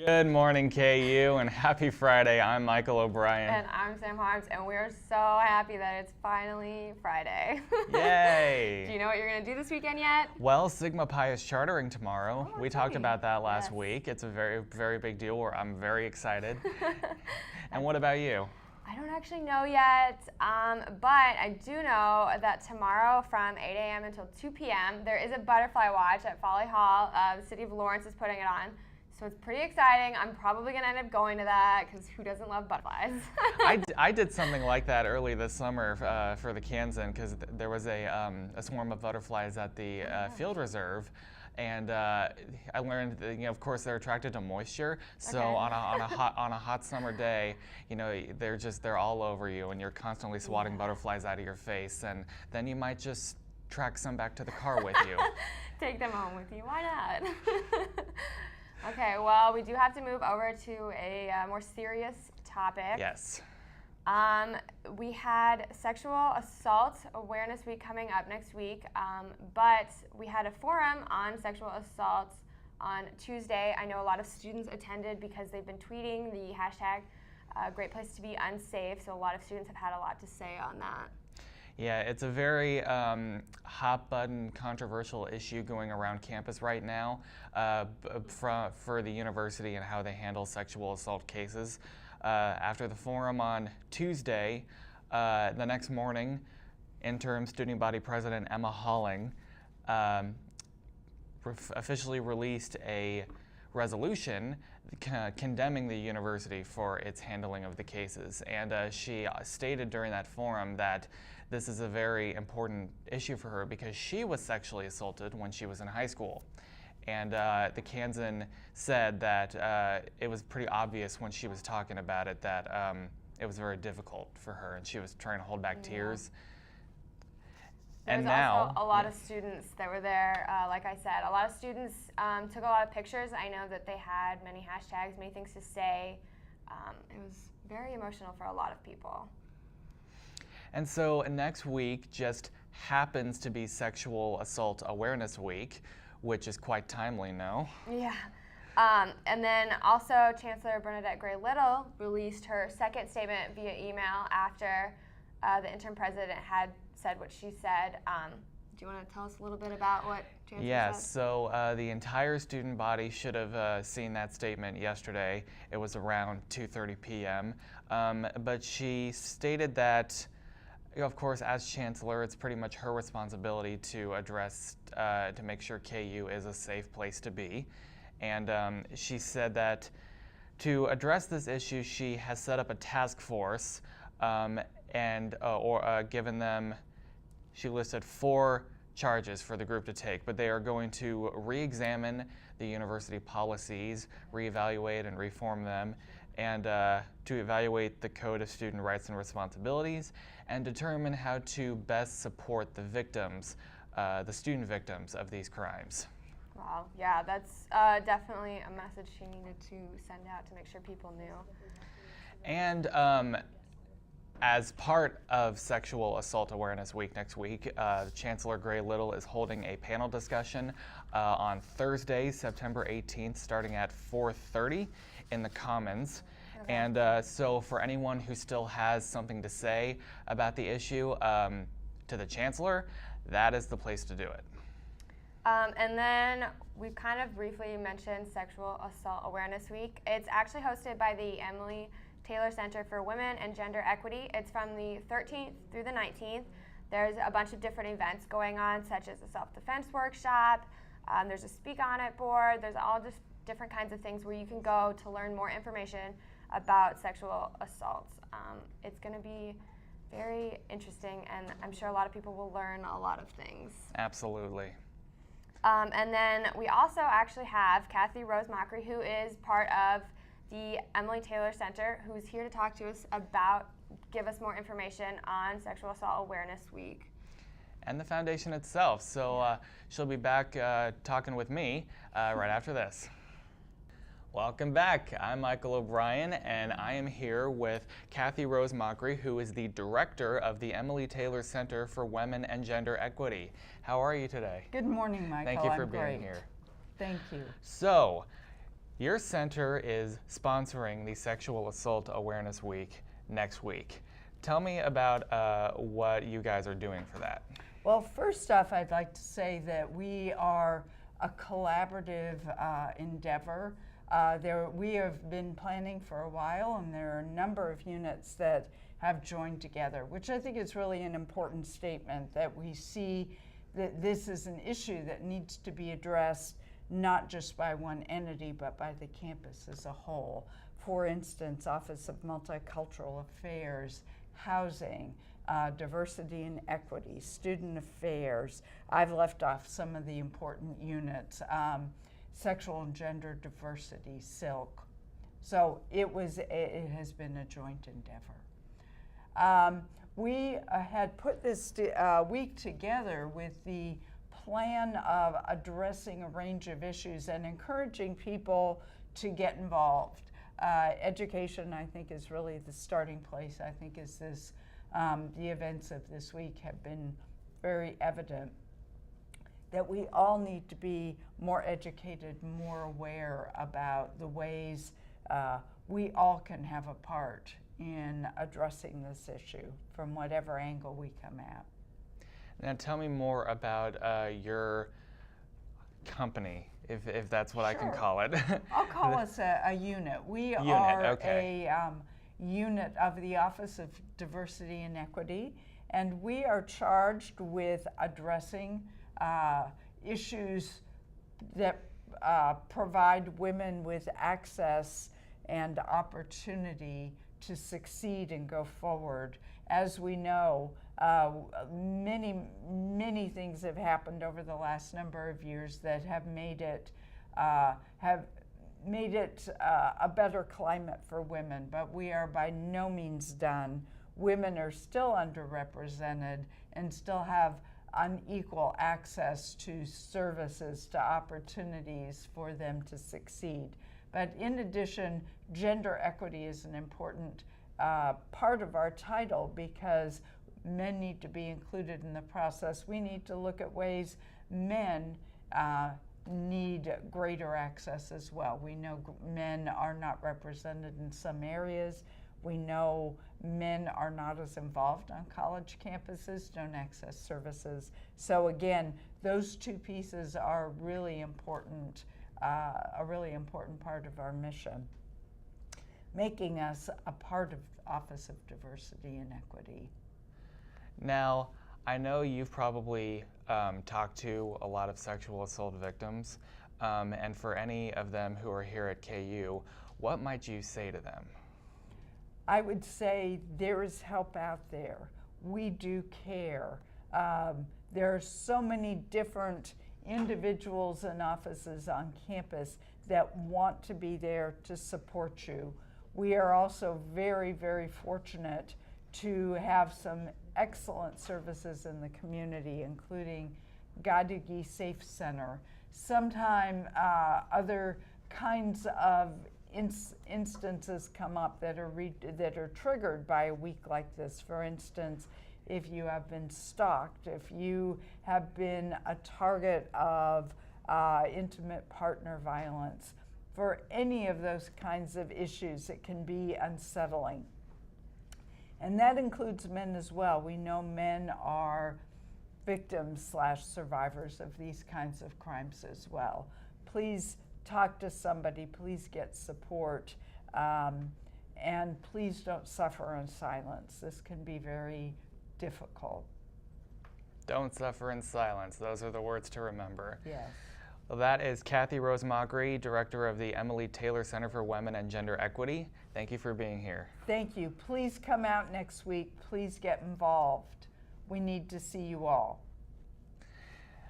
Good morning, KU, and happy Friday. I'm Michael O'Brien. And I'm Sam Harms, and we're so happy that it's finally Friday. Yay! Do you know what you're going to do this weekend yet? Well, Sigma Pi is chartering tomorrow. We talked about that last Yes. week. It's a very, very big deal. I'm very excited. And what about you? I don't actually know yet, but I do know that tomorrow from 8 a.m. until 2 p.m. there is a butterfly watch at Folly Hall. The city of Lawrence is putting it on. So it's pretty exciting. I'm probably going to end up going to that because who doesn't love butterflies? I did something like that early this summer for the Kansan because there was a swarm of butterflies at the field reserve. And I learned that, of course, they're attracted to moisture. So Okay. on a hot summer day, they're all over you, and you're constantly swatting butterflies out of your face. And then you might just track some back to the car with you. Take them home with you. Why not? Okay, well, we do have to move over to a more serious topic. Yes. We had Sexual Assault Awareness Week coming up next week, but we had a forum on sexual assault on Tuesday. I know a lot of students attended because they've been tweeting the hashtag Great Place to Be Unsafe, so a lot of students have had a lot to say on that. Yeah, it's a very hot-button, controversial issue going around campus right now for the university and how they handle sexual assault cases. After the forum on Tuesday, the next morning, interim student body president Emma Halling officially released a resolution condemning the university for its handling of the cases. And she stated during that forum that this is a very important issue for her because she was sexually assaulted when she was in high school. And the Kansan said that it was pretty obvious when she was talking about it that it was very difficult for her, and she was trying to hold back tears. There was now, also a lot of students that were there. Like I said, a lot of students took a lot of pictures. I know that they had many hashtags, many things to say. It was very emotional for a lot of people. And so next week just happens to be Sexual Assault Awareness Week, which is quite timely, no? Yeah. And then also Chancellor Bernadette Gray-Little released her second statement via email after the interim president had said what she said. Do you want to tell us a little bit about what Chancellor Yeah, said? so the entire student body should have seen that statement yesterday. It was around 2:30 p.m. But she stated that, of course, as chancellor, it's pretty much her responsibility to address, to make sure KU is a safe place to be. And she said that to address this issue, she has set up a task force given them, she listed 4 charges for the group to take, but they are going to re-examine the university policies, reevaluate and reform them, and to evaluate the Code of Student Rights and Responsibilities, and determine how to best support the victims, the student victims of these crimes. Wow, yeah, that's definitely a message she needed to send out to make sure people knew. And as part of Sexual Assault Awareness Week next week, Chancellor Gray-Little is holding a panel discussion on Thursday, September 18th, starting at 4:30 in the Commons. Okay. And so for anyone who still has something to say about the issue to the Chancellor, that is the place to do it. And then we kind of briefly mentioned Sexual Assault Awareness Week. It's actually hosted by the Emily Taylor Center for Women and Gender Equity. It's from the 13th through the 19th. There's a bunch of different events going on, such as a self-defense workshop. There's a Speak On It board. There's all just different kinds of things where you can go to learn more information about sexual assaults. It's going to be very interesting, and I'm sure a lot of people will learn a lot of things. Absolutely. And then we also actually have Kathy Rose-Mockry, who is part of the Emily Taylor Center, who's here to talk to us about, give us more information on Sexual Assault Awareness Week. And the foundation itself. So she'll be back talking with me right after this. Welcome back. I'm Michael O'Brien, and I am here with Kathy Rose-Mockry, who is the director of the Emily Taylor Center for Women and Gender Equity. How are you today? Good morning, Michael. Thank you for I'm being great. here. Thank you. So, Your center is sponsoring the Sexual Assault Awareness Week next week. Tell me about what you guys are doing for that. Well, first off, I'd like to say that we are a collaborative endeavor. We have been planning for a while, and there are a number of units that have joined together, which I think is really an important statement, that we see that this is an issue that needs to be addressed not just by one entity, but by the campus as a whole. For instance, Office of Multicultural Affairs, Housing, Diversity and Equity, Student Affairs. I've left off some of the important units. Sexual and Gender Diversity, SILK. So it has been a joint endeavor. We had put this week together with the plan of addressing a range of issues and encouraging people to get involved. Education, I think, is really the starting place. I think is this, the events of this week have been very evident that we all need to be more educated, more aware about the ways we all can have a part in addressing this issue from whatever angle we come at. Now tell me more about your company, if that's what I can call it. I'll call us a unit. We are a unit of the Office of Diversity and Equity, and we are charged with addressing issues that provide women with access and opportunity to succeed and go forward. As we know, many things have happened over the last number of years that have made it a better climate for women, but we are by no means done. Women are still underrepresented and still have unequal access to services, to opportunities for them to succeed. But in addition, gender equity is an important part of our title because men need to be included in the process. We need to look at ways men need greater access as well. We know men are not represented in some areas. We know men are not as involved on college campuses, don't access services. So again, those two pieces are really important, a really important part of our mission, making us a part of Office of Diversity and Equity. Now, I know you've probably talked to a lot of sexual assault victims, and for any of them who are here at KU, what might you say to them? I would say there is help out there. We do care. There are so many different individuals and offices on campus that want to be there to support you. We are also very, very fortunate to have some excellent services in the community, including Gadugi Safe Center. Sometime other kinds of instances come up that are triggered by a week like this. For instance, if you have been stalked, if you have been a target of intimate partner violence, for any of those kinds of issues, it can be unsettling. And that includes men as well. We know men are victims/survivors of these kinds of crimes as well. Please talk to somebody, please get support, and please don't suffer in silence. This can be very difficult. Don't suffer in silence. Those are the words to remember. Yes. Well, that is Kathy Rose-Mockry, Director of the Emily Taylor Center for Women and Gender Equity. Thank you for being here. Thank you. Please come out next week. Please get involved. We need to see you all.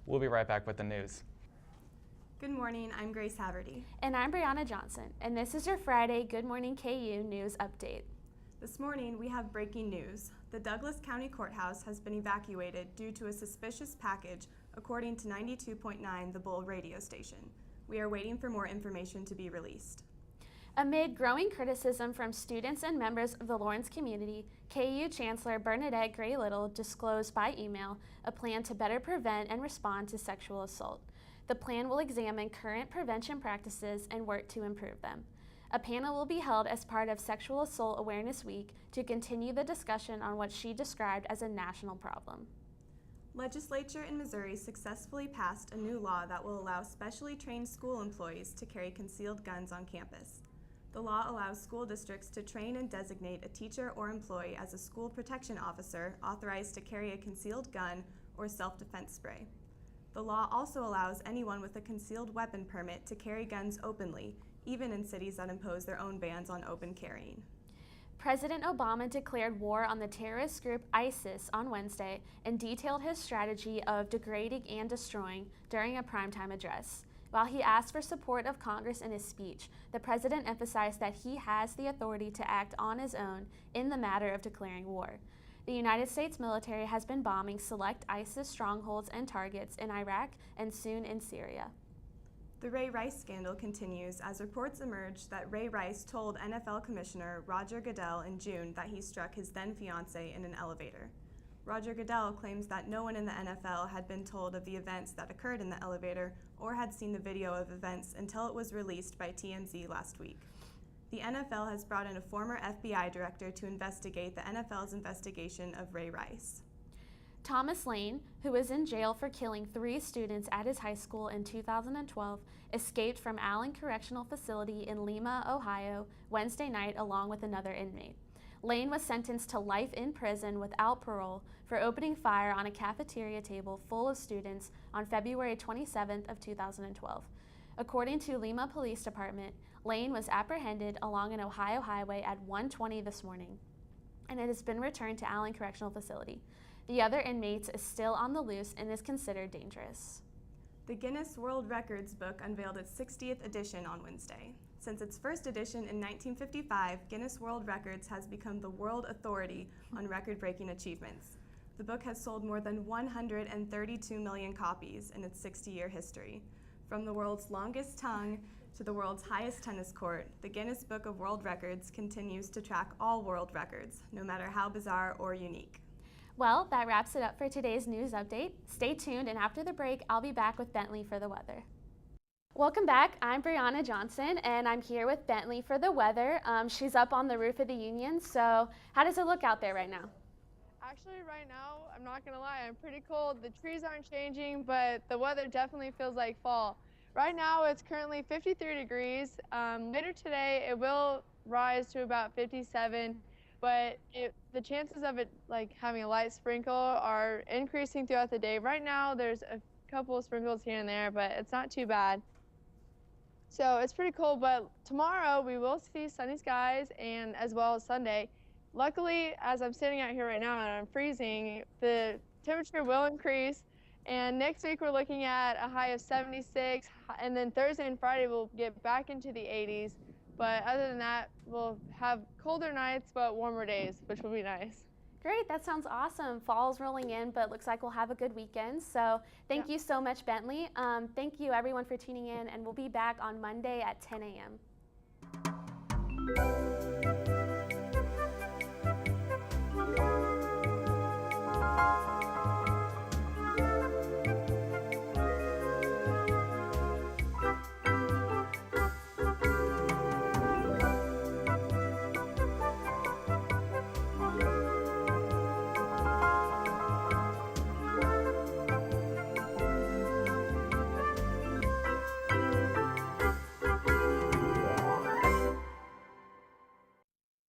We'll be right back with the news. Good morning, I'm Grace Haverty. And I'm Brianna Johnson, and this is your Friday Good Morning KU News Update. This morning we have breaking news. The Douglas County Courthouse has been evacuated due to a suspicious package, according to 92.9 The Bull radio station. We are waiting for more information to be released. Amid growing criticism from students and members of the Lawrence community, KU Chancellor Bernadette Gray Little disclosed by email a plan to better prevent and respond to sexual assault. The plan will examine current prevention practices and work to improve them. A panel will be held as part of Sexual Assault Awareness Week to continue the discussion on what she described as a national problem. Legislature in Missouri successfully passed a new law that will allow specially trained school employees to carry concealed guns on campus. The law allows school districts to train and designate a teacher or employee as a school protection officer authorized to carry a concealed gun or self-defense spray. The law also allows anyone with a concealed weapon permit to carry guns openly, even in cities that impose their own bans on open carrying. President Obama declared war on the terrorist group ISIS on Wednesday and detailed his strategy of degrading and destroying during a primetime address. While he asked for support of Congress in his speech, the president emphasized that he has the authority to act on his own in the matter of declaring war. The United States military has been bombing select ISIS strongholds and targets in Iraq and soon in Syria. The Ray Rice scandal continues as reports emerged that Ray Rice told NFL Commissioner Roger Goodell in June that he struck his then-fiancée in an elevator. Roger Goodell claims that no one in the NFL had been told of the events that occurred in the elevator or had seen the video of events until it was released by TMZ last week. The NFL has brought in a former FBI director to investigate the NFL's investigation of Ray Rice. Thomas Lane, who was in jail for killing 3 students at his high school in 2012, escaped from Allen Correctional Facility in Lima, Ohio, Wednesday night along with another inmate. Lane was sentenced to life in prison without parole for opening fire on a cafeteria table full of students on February 27th of 2012. According to Lima Police Department, Lane was apprehended along an Ohio highway at 1:20 this morning, and it has been returned to Allen Correctional Facility. The other inmates is still on the loose and is considered dangerous. The Guinness World Records book unveiled its 60th edition on Wednesday. Since its first edition in 1955, Guinness World Records has become the world authority on record-breaking achievements. The book has sold more than 132 million copies in its 60-year history. From the world's longest tongue to the world's highest tennis court, the Guinness Book of World Records continues to track all world records, no matter how bizarre or unique. Well, that wraps it up for today's news update. Stay tuned, and after the break, I'll be back with Bentley for the weather. Welcome back. I'm Brianna Johnson, and I'm here with Bentley for the weather. She's up on the roof of the Union, so how does it look out there right now? Actually, right now, I'm not gonna lie, I'm pretty cold. The trees aren't changing, but the weather definitely feels like fall. Right now, it's currently 53 degrees. Later today, it will rise to about 57. But the chances of it like having a light sprinkle are increasing throughout the day. Right now, there's a couple of sprinkles here and there, but it's not too bad. So it's pretty cool, but tomorrow we will see sunny skies and as well as Sunday. Luckily, as I'm sitting out here right now and I'm freezing, the temperature will increase. And next week we're looking at a high of 76, and then Thursday and Friday we'll get back into the 80s. But other than that, we'll have colder nights but warmer days, which will be nice. Great, that sounds awesome. Fall's rolling in, but it looks like we'll have a good weekend. So thank you so much, Bentley. Thank you everyone for tuning in, and we'll be back on Monday at 10 a.m.